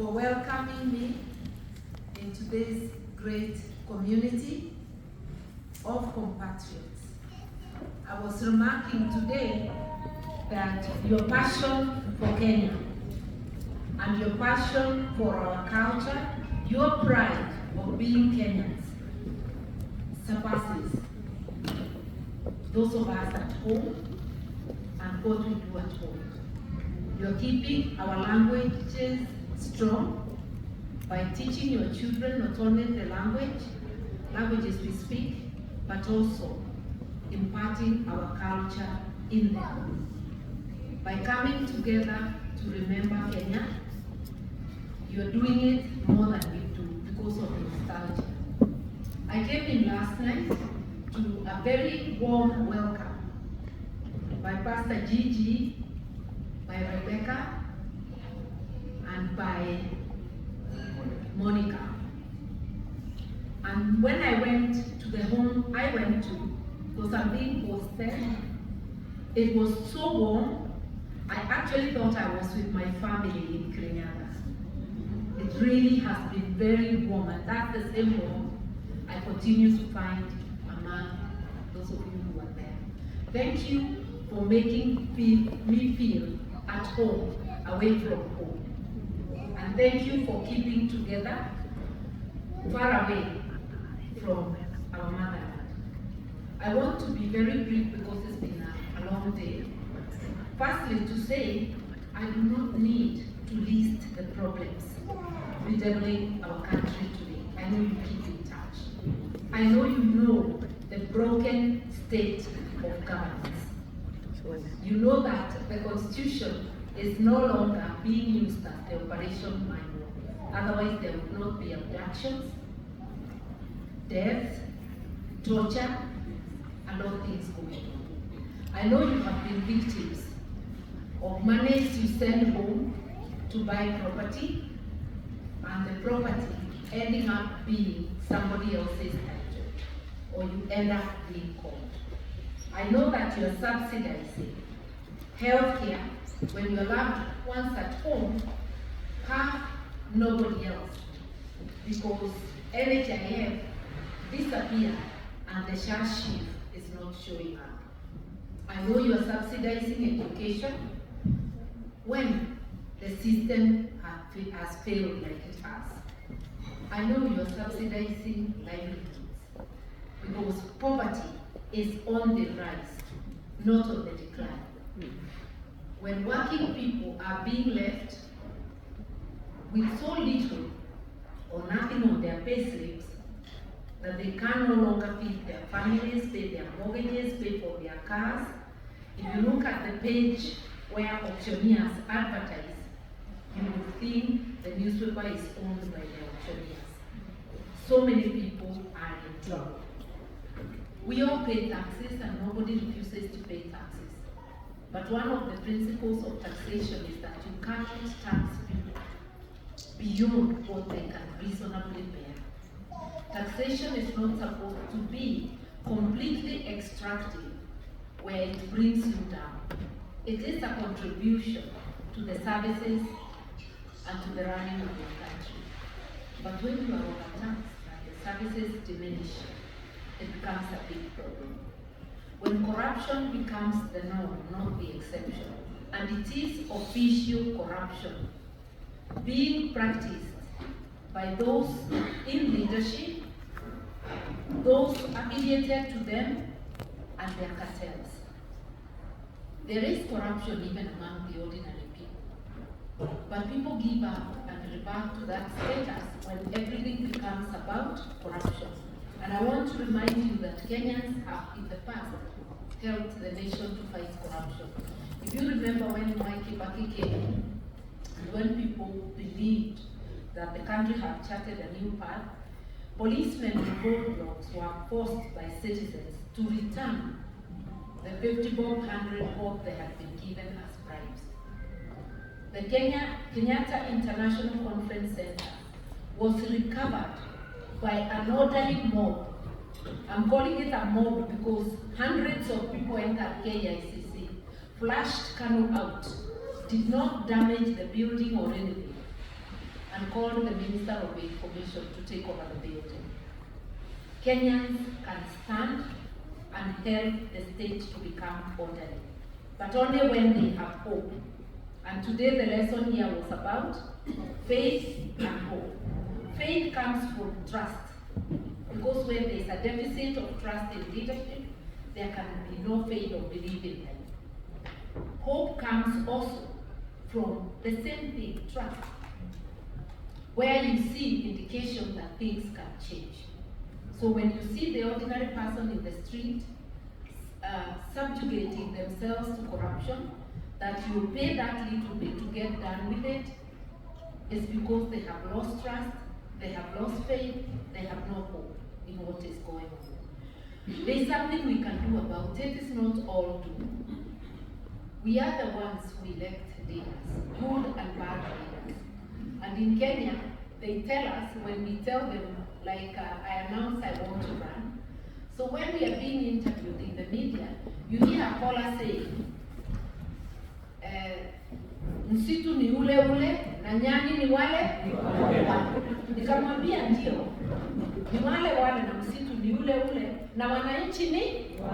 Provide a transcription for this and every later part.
for welcoming me into this great community of compatriots. I was remarking today that your passion for Kenya and your passion for our culture, your pride of being Kenyans surpasses those of us at home and what we do at home. You're keeping our languages strong by teaching your children not only the languages we speak, but also imparting our culture in them. By coming together to remember Kenya, you're doing it more than we do because of the nostalgia. I came in last night to a very warm welcome by Pastor Gigi, by Rebecca, and by Monica. And when I went to the home I went to, because I'm being hosted, it was so warm, I actually thought I was with my family in Kenyan. It really has been very warm, and that's the same warmth I continue to find among those of you who are there. Thank you for making me feel at home, away from home. And thank you for keeping together, far away from our motherland. I want to be very brief because it's been a long day. Firstly, to say, I do not need to list the problems bedeviling our country today. I know you keep in touch. I know you know the broken state of governance. You know that the Constitution is no longer being used as the operation manual. Otherwise, there would not be abductions, death, torture, a lot of things going on. I know you have been victims of monies you send home to buy property, and the property ending up being somebody else's title, or you end up being caught. I know that you are subsidizing healthcare when your loved ones at home have nobody else, because NHIF disappeared and the charge sheet is not showing up. I know you are subsidizing education when the system has failed like it has. I know you are subsidizing livelihoods because poverty is on the rise, not on the decline. When working people are being left with so little or nothing on their pay slips that they can no longer feed their families, pay their mortgages, pay for their cars. If you look at the page where auctioneers advertise, you will think the newspaper is owned by the auctioneers. So many people are in trouble. We all pay taxes and nobody refuses to pay taxes. But one of the principles of taxation is that you cannot tax people beyond what they can reasonably bear. Taxation is not supposed to be completely extractive where it brings you down. It is a contribution to the services and to the running of your country. But when you are overtaxed and the services diminish, it becomes a big problem. When corruption becomes the norm, not the exception, and it is official corruption being practiced by those in leadership, those affiliated to them, and their cartels. There is corruption even among the ordinary people. But people give up and revert to that status when everything becomes about corruption. And I want to remind you that Kenyans have in the past helped the nation to fight corruption. If you remember when Mwai Kibaki came in, and when people believed that the country had charted a new path, policemen and roadblocks were forced by citizens to return the 50-100 bob they had been given as bribes. The Kenyatta International Conference Center was recovered by an orderly mob. I'm calling it a mob because hundreds of people entered KICC, flashed Kanu out, did not damage the building or anything. and called the Minister of Information to take over the building. Kenyans can stand and help the state to become orderly, but only when they have hope. And today the lesson here was about faith and hope. Faith comes from trust, because when there is a deficit of trust in leadership, there can be no faith or belief in them. Hope comes also from the same thing, trust, where you see indication that things can change. So when you see the ordinary person in the street subjugating themselves to corruption, that you pay that little bit to get done with it, is because they have lost trust, they have lost faith, they have no hope in what is going on. There is something we can do about it. It's not all doom. We are the ones who elect leaders, good and bad leaders. And in Kenya, they tell us, when we tell them, like I announce I want to run, so when we are being interviewed in the media, you hear a caller saying, msitu ni ule ule na nyani ni wale wale. Nikamwambia ndio, ni wale wale na msitu ni ule ule na wananchi ni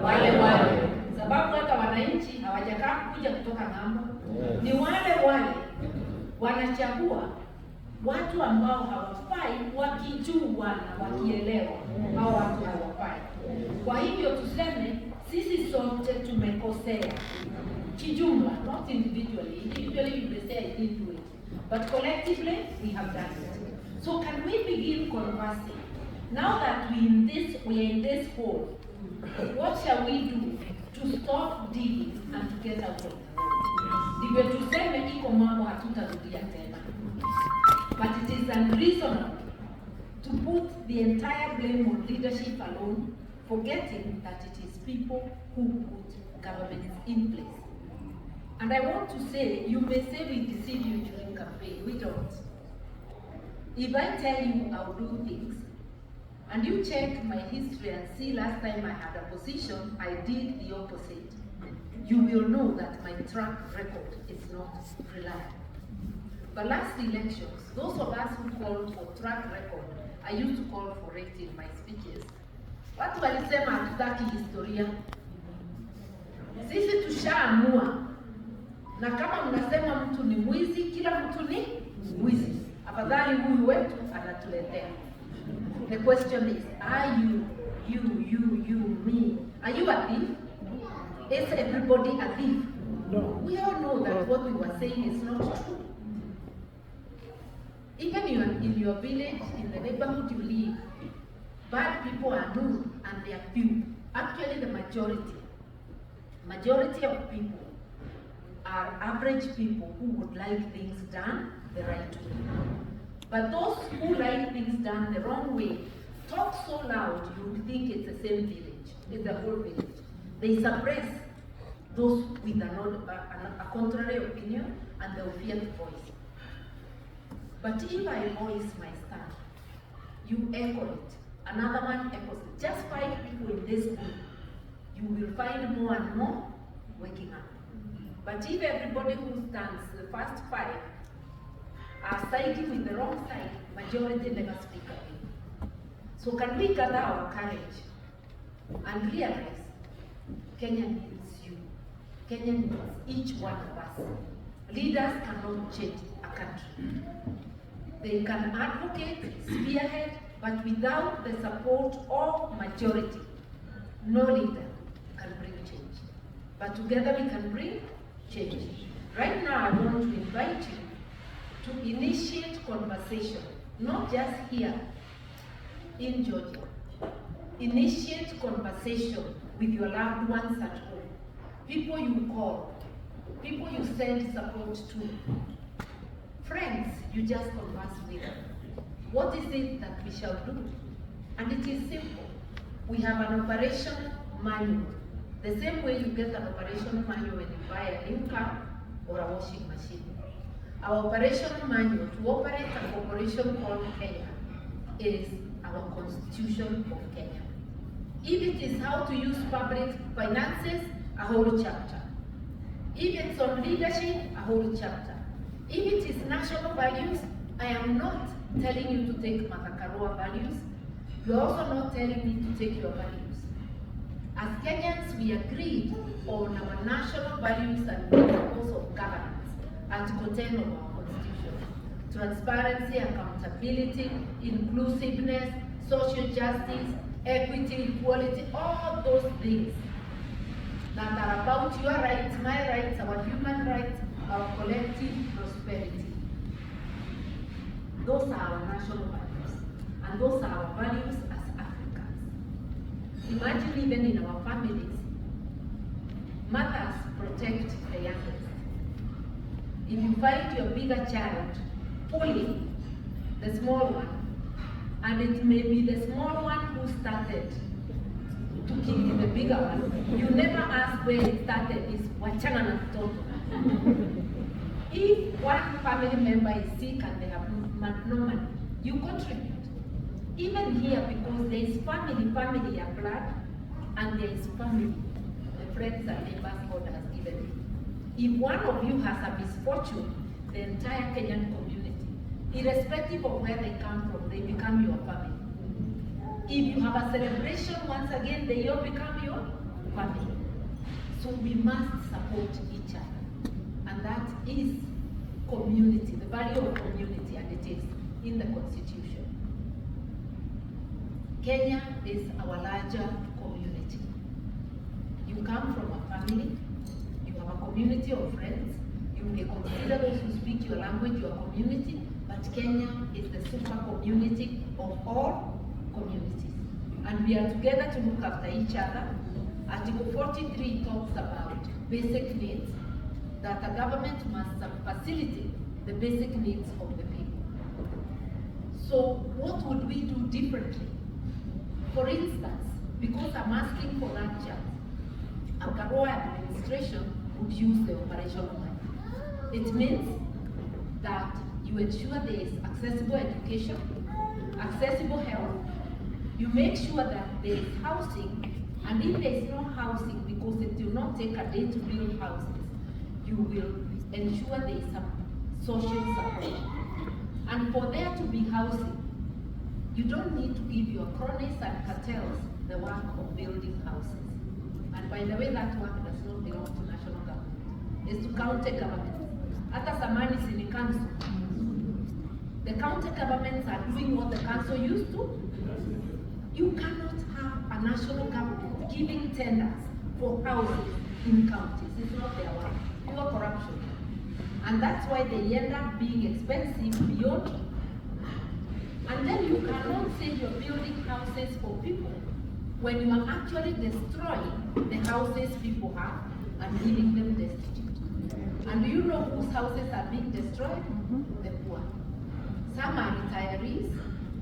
wale wale, sababu hata wananchi hawajakaa kuja kutoka ng'ambo. Ni wale wale wanachagua watu ambao hawafai, wakijua na wakielewa hao watu hawafai. Kwa hivyo tuseme sisi sote tumekosea kijumla, not individually. Individually you may say I didn't do it, but collectively we have done it. So can we begin conversing? Now that we are in this hole, what shall we do to stop digging and to get out of the hole? Ndivyo tuseme iko mambo hatutarudia tena. But it is unreasonable to put the entire blame on leadership alone, forgetting that it is people who put governments in place. And I want to say, you may say we deceive you during campaign. We don't. If I tell you I'll do things, and you check my history and see last time I had a position, I did the opposite, you will know that my track record is not reliable. But last elections, those of us who called for track record, I used to call for it in my speeches. Watu walisema hatutaki historia. Sisi tushaamua. Na kama mnasema mtu ni mwizi, kila mtu ni mwizi. Afadhali huyu wetu anatuletea. The question is, are you, me? Are you a thief? Is everybody a thief? No. We all know that what we were saying is not true. Even in your village, in the neighborhood you live, bad people are known and they are few. Actually, the majority of people are average people who would like things done the right way. But those who like things done the wrong way talk so loud you would think it's the same village, it's the whole village. They suppress those with a contrary opinion and they'll fear the voice. But if I voice my stand, you echo it, another one echoes it. Just 5 people in this group, you will find more and more waking up. But if everybody who stands, the first 5, are siding with the wrong side, majority never speak again. So can we gather our courage and realize Kenya needs you. Kenya needs each one of us. Leaders cannot change a country. They can advocate, spearhead, but without the support of majority, no leader can bring change. But together we can bring change. Right now I want to invite you to initiate conversation, not just here in Georgia. Initiate conversation with your loved ones at home, people you call, people you send support to, friends you just converse with. What is it that we shall do? And it is simple. We have an operation manual. The same way you get an operation manual when you buy a new car or a washing machine. Our operational manual to operate a corporation called Kenya is our Constitution of Kenya. If it is how to use public finances, a whole chapter. If it's on leadership, a whole chapter. If it is national values, I am not telling you to take Mother Karua values. You're also not telling me to take your values. As Kenyans, we agreed on our national values and principles of governance, Article 10 of our Constitution. Transparency, accountability, inclusiveness, social justice, equity, equality, all those things that are about your rights, my rights, our human rights, our collective prosperity. Those are our national values, and those are our values as Africans. Imagine even in our families, mothers protect the youngest. If you find your bigger child pulling the small one, and it may be the small one who started to kick the bigger one, you never ask where it started, it's wachanga na mtoto. If one family member is sick and they have no money, you contribute. Even here, because there is family are blood, and there is family, the friends and neighbors God has given you. If one of you has a misfortune, the entire Kenyan community, irrespective of where they come from, they become your family. If you have a celebration, once again, they all become your family. So we must support each other. And that is community, the value of community, and it is in the Constitution. Kenya is our larger community. You come from a family, you have a community of friends, you may consider those who speak your language your community, but Kenya is the super community of all communities. And we are together to look after each other. Article 43 talks about basic needs, that the government must facilitate the basic needs of the people. So what would we do differently? For instance, because I'm asking for that chance, a Karua administration would use the operational money. It means that you ensure there is accessible education, accessible health, you make sure that there is housing, and if there is no housing, because it will not take a day to build houses, you will ensure there is some social support. And for there to be housing, you don't need to give your cronies and cartels the work of building houses. And by the way, that work does not belong to national government. It's to county governments. Hata zamani si ni council. The county governments are doing what the council used to. You cannot have a national government giving tenders for houses in counties. It's not their work. Pure corruption. And that's why they end up being expensive beyond. And then you cannot say you're building houses for people when you are actually destroying the houses people have and leaving them destitute. And do you know whose houses are being destroyed? The poor. Some are retirees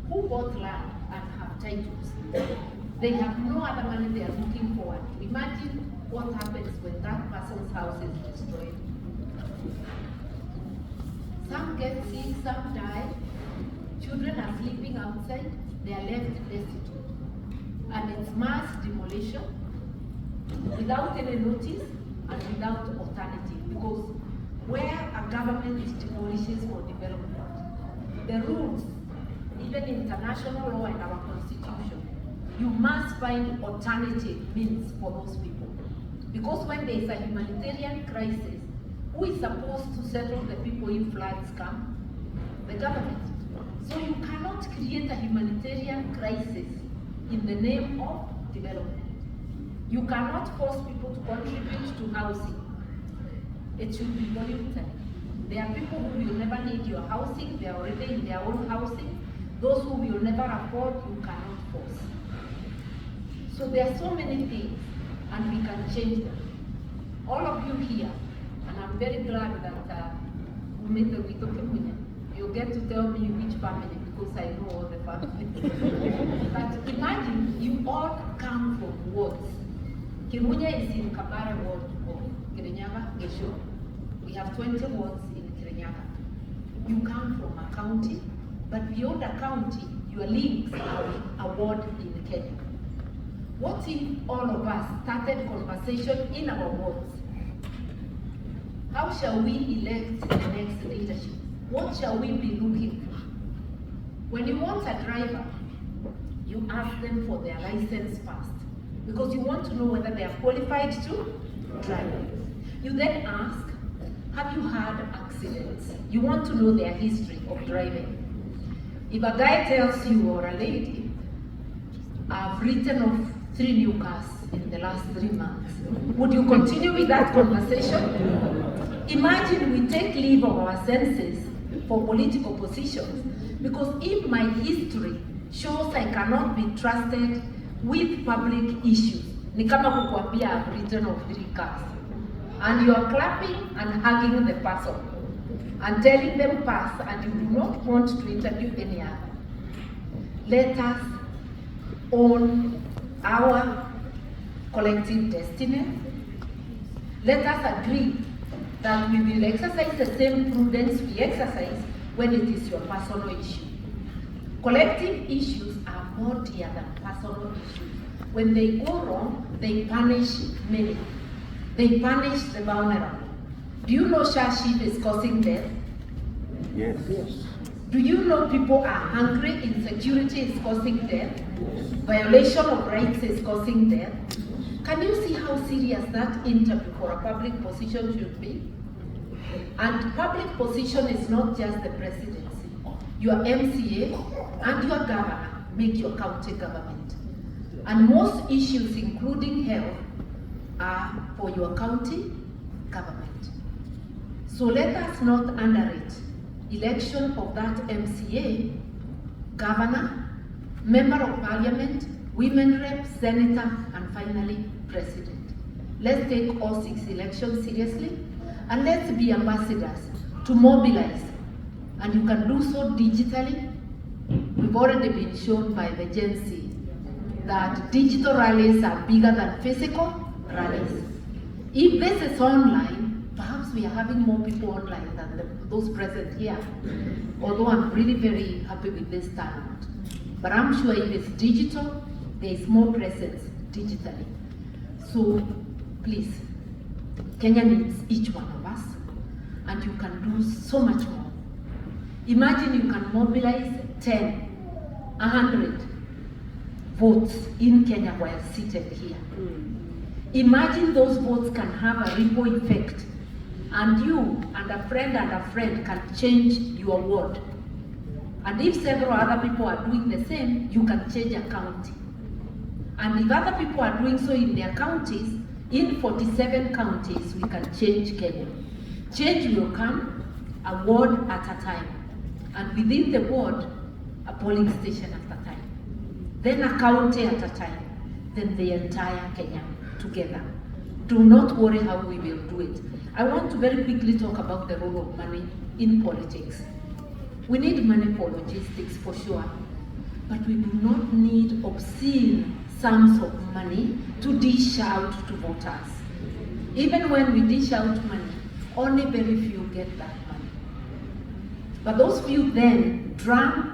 who bought land and have titles. They have no other money they are looking forward to. Imagine what happens when that person's house is destroyed. Some get sick, some die. Children are sleeping outside, they are left destitute. And it's mass demolition without any notice and without alternative. Because where a government demolishes for development, the rules, even international law and our constitution, you must find alternative means for those people. Because when there is a humanitarian crisis, who is supposed to settle the people if floods come? The government. So you cannot create a humanitarian crisis in the name of development. You cannot force people to contribute to housing. It should be voluntary. There are people who will never need your housing, they are already in their own housing. Those who will never afford, you cannot force. So there are so many things, and we can change them. All of you here, and I'm very glad that you get to tell me which family, because I know all the families. But imagine you all come from wards. Kimunya is in Kabare ward of Kirinyaga, Gesho. We have 20 wards in Kirinyaga. You come from a county, but beyond a county, your links are with a ward in Kenya. What if all of us started conversation in our wards? How shall we elect the next leadership? What shall we be looking for? When you want a driver, you ask them for their license first, because you want to know whether they are qualified to drive. You then ask, have you had accidents? You want to know their history of driving. If a guy tells you, or a lady, I've written off 3 new cars in the last 3 months, would you continue with that conversation? Imagine we take leave of our senses for political positions, because if my history shows I cannot be trusted with public issues, ni kama kukwambia I've written off 3 cars, and you are clapping and hugging the person and telling them pass, and you do not want to interview any other. Let us own our collective destiny. Let us agree that we will exercise the same prudence we exercise when it is your personal issue. Collective issues are more dear than personal issues. When they go wrong, they punish many. They punish the vulnerable. Do you know Shashib is causing death? Yes. Do you know people are hungry? Insecurity is causing death. Violation of rights is causing death. Can you see how serious that interview for a public position should be? And public position is not just the presidency. Your MCA and your governor make your county government. And most issues, including health, are for your county government. So let us not underrate election of that MCA, governor, member of parliament, women rep, senator, and finally, president. Let's take all 6 elections seriously, and let's be ambassadors to mobilize. And you can do so digitally. We've already been shown by the Gen Z that digital rallies are bigger than physical rallies. If this is online, perhaps we are having more people online than those present here. Although I'm really very happy with this turnout. But I'm sure if it's digital, there is more presence digitally. So please, Kenya needs each one of us, and you can do so much more. Imagine you can mobilize 10, 100 votes in Kenya while seated here. Imagine those votes can have a ripple effect, and you and a friend can change your ward. And if several other people are doing the same, you can change a county. And if other people are doing so in their counties, in 47 counties, we can change Kenya. Change will come a ward at a time. And within the ward, a polling station at a time. Then a county at a time. Then the entire Kenya together. Do not worry how we will do it. I want to very quickly talk about the role of money in politics. We need money for logistics for sure, but we do not need obscene sums of money to dish out to voters. Even when we dish out money, only very few get that money. But those few then drum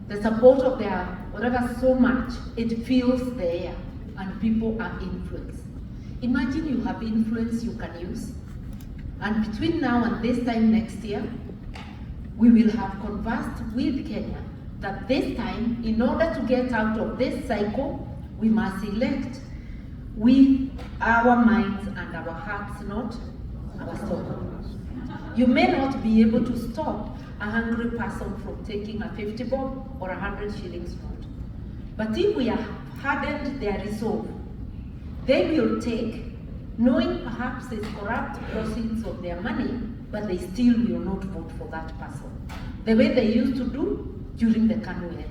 the support of their whatever so much, it fills the air and people are influenced. Imagine you have influence you can use, and between now and this time next year, we will have conversed with Kenya that this time, in order to get out of this cycle, we must elect with our minds and our hearts, not our stomachs. You may not be able to stop a hungry person from taking a 50 bob or 100 shillings note. But if we have hardened their resolve, they will take, knowing perhaps it's corrupt proceeds of their money, but they still will not vote for that person, the way they used to do during the Karua era.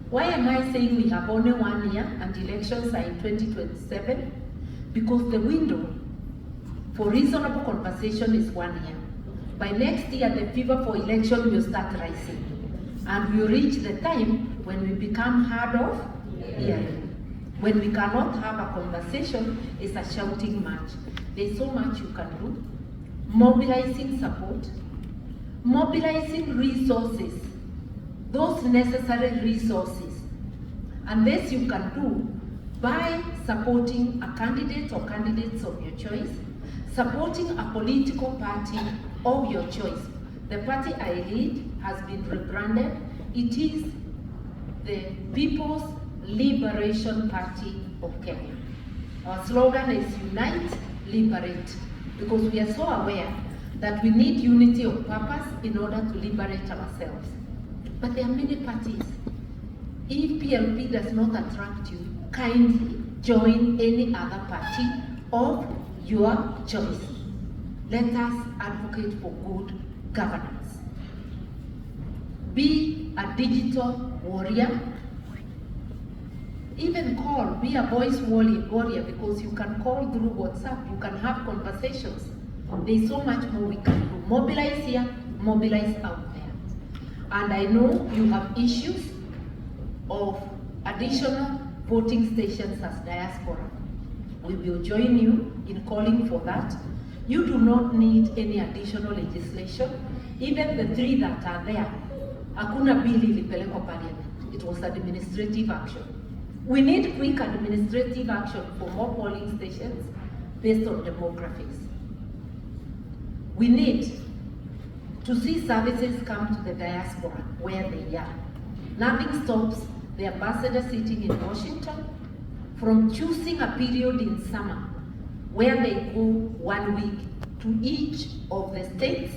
Why am I saying we have only 1 year and elections are in 2027? Because the window for reasonable conversation is 1 year. By next year, the fever for election will start rising, and we'll reach the time when we become hard of hearing. When we cannot have a conversation, it's a shouting match. There's so much you can do. Mobilizing support, mobilizing resources, those necessary resources. And this you can do by supporting a candidate or candidates of your choice, supporting a political party of your choice. The party I lead has been rebranded. It is the People's Liberation Party of Kenya. Our slogan is Unite, Liberate, because we are so aware that we need unity of purpose in order to liberate ourselves. But there are many parties. If PLP does not attract you, kindly join any other party of your choice. Let us advocate for good governance. Be a digital warrior. Even call, be a voice warrior, because you can call through WhatsApp, you can have conversations. There's so much more we can do. Mobilize here, mobilize out there. And I know you have issues of additional voting stations as diaspora. We will join you in calling for that. You do not need any additional legislation. Even the 3 that are there, hakuna bill ilipelekwa parliament. It was administrative action. We need quick administrative action for more polling stations based on demographics. We need to see services come to the diaspora where they are. Nothing stops the ambassador sitting in Washington from choosing a period in summer where they go 1 week to each of the states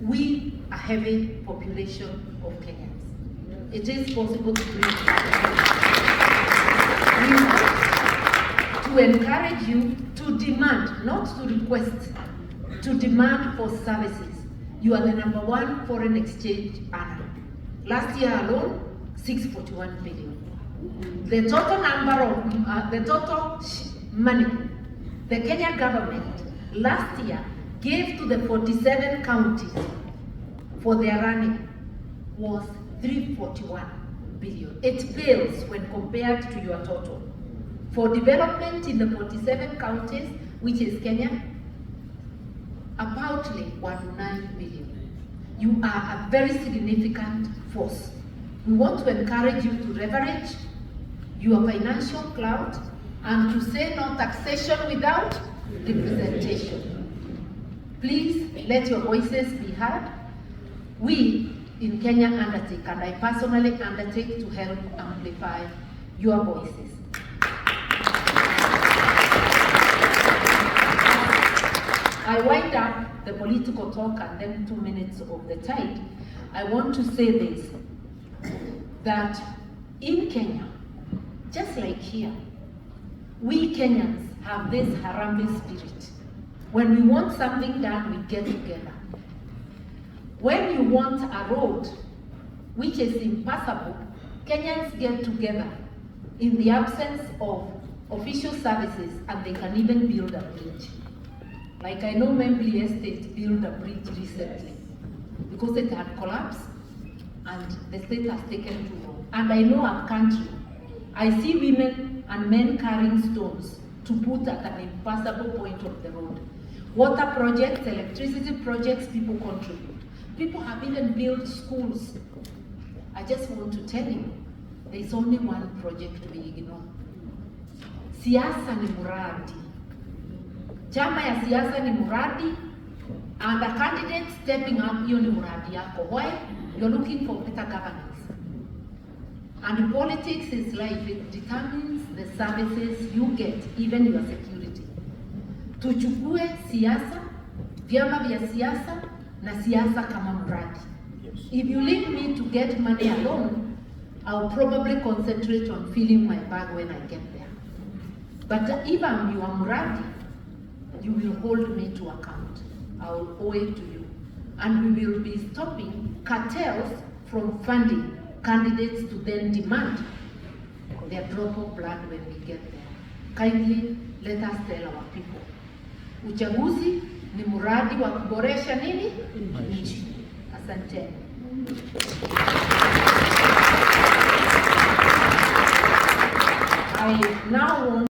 with a heavy population of Kenyans. It is possible to bring we want to encourage you to demand, not to request, to demand for services. You are the #1 foreign exchange earner. Last year alone, 641 billion. The total number of money the Kenya government last year gave to the 47 counties for their running was 341 billion. It pales when compared to your total. For development in the 47 counties, which is Kenya, aboutly 19 billion. You are a very significant force. We want to encourage you to leverage your financial clout and to say no taxation without representation. Please let your voices be heard. We in Kenya undertake, and I personally undertake, to help amplify your voices. I wind up the political talk and then 2 minutes of the tide. I want to say this, that in Kenya, just like here, we Kenyans have this Harambee spirit. When we want something done, we get together. When you want a road which is impassable, Kenyans get together in the absence of official services, and they can even build a bridge. Like I know Membli Estate built a bridge recently because it had collapsed and the state has taken too long. And I know our country, I see women and men carrying stones to put at an impassable point of the road. Water projects, electricity projects, people contribute. People have even built schools. I just want to tell you, there is only one project we ignore. Siasa ni muradi. Chama ya siasa ni muradi, and a candidate stepping up, hiyo ni muradi yako. Why? You're looking for better governance. And politics is life. It determines the services you get, even your security. Tuchukue siasa, vyama vya siasa, na siasa kama mradi. If you leave me to get money alone, I'll probably concentrate on filling my bag when I get there. But if I'm your muradi, you will hold me to account. I will owe it to you. And we will be stopping cartels from funding candidates to then demand their drop of blood when we get there. Kindly let us tell our people. Uchaguzi ni muradi wa kuboresha nini? Nchi. Asante. I now want